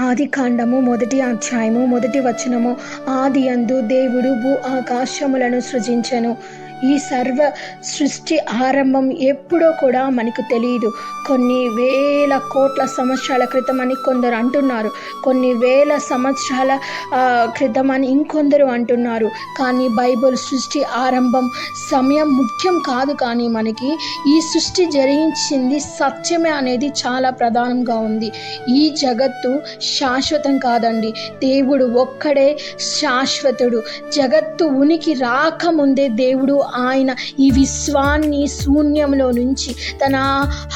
ఆది కాండము 1వ అధ్యాయము 1వ వచనము. ఆది యందు దేవుడు భూ ఆకాశములను సృజించెను. ఈ సర్వ సృష్టి ఆరంభం ఎప్పుడో కూడా మనకు తెలియదు. కొన్ని వేల కోట్ల సంవత్సరాల క్రితం అని కొందరు అంటున్నారు, కొన్ని వేల సంవత్సరాల క్రితం అని ఇంకొందరు అంటున్నారు. కానీ బైబిల్ సృష్టి ఆరంభం సమయం ముఖ్యం కాదు. కానీ మనకి ఈ సృష్టి జరిగించింది సత్యమే అనేది చాలా ప్రధానంగా ఉంది. ఈ జగత్తు శాశ్వతం కాదండి. దేవుడు ఒక్కడే శాశ్వతుడు. జగత్తు ఉనికి రాకముందే దేవుడు ఆయన ఈ విశ్వాన్ని శూన్యంలో నుంచి తన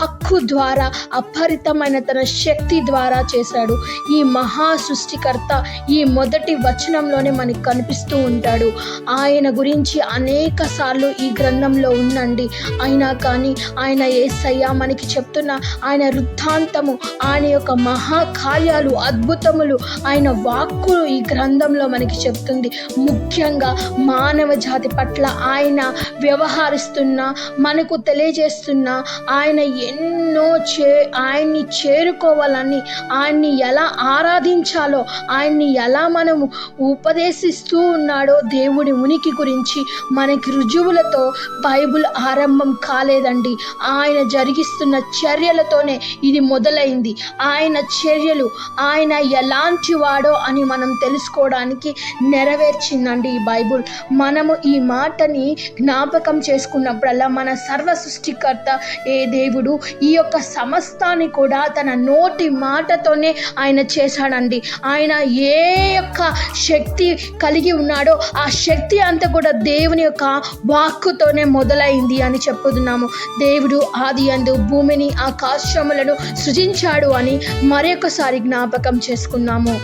హక్కు ద్వారా, అపరితమైన తన శక్తి ద్వారా చేశాడు. ఈ మహా సృష్టికర్త ఈ మొదటి వచనంలోనే మనకు కనిపిస్తూ ఉంటాడు. ఆయన గురించి అనేక సార్లు ఈ గ్రంథంలో ఉందండి. అయినా కానీ ఆయన యేసయ్య మనకి చెప్తున్న ఆయన వృత్తాంతము, ఆయన యొక్క మహాకార్యాలు, అద్భుతములు, ఆయన వాక్కులు ఈ గ్రంథంలో మనకి చెప్తుంది. ముఖ్యంగా మానవ జాతి పట్ల ఆయన వ్యవహరిస్తున్న, మనకు తెలియజేస్తున్న, ఆయన ఆయన్ని చేరుకోవాలని, ఆయన్ని ఎలా ఆరాధించాలో, ఆయన్ని ఎలా మనము ఉపదేశిస్తూ ఉన్నాడో దేవుడి ఉనికి గురించి మనకి రుజువులతో బైబిల్ ఆరంభం కాలేదండి. ఆయన జరిగిస్తున్న చర్యలతోనే ఇది మొదలైంది. ఆయన చర్యలు, ఆయన ఎలాంటి వాడో అని మనం తెలుసుకోవడానికి నెరవేర్చిందండి ఈ బైబిల్. మనము ఈ మాటని జ్ఞాపకం చేసుకున్నప్పుడల్లా మన సర్వ సృష్టికర్త ఏ దేవుడు ఈ యొక్క సమస్తాన్ని కూడా తన నోటి మాటతోనే ఆయన చేశాడండి. ఆయన ఏ యొక్క శక్తి కలిగి ఉన్నాడో ఆ శక్తి అంతా కూడా దేవుని యొక్క వాక్కుతోనే మొదలైంది అని చెప్పుతున్నాము. దేవుడు ఆది యందు భూమిని ఆకాశములను సృజించాడు అని మరొకసారి జ్ఞాపకం చేసుకున్నాము.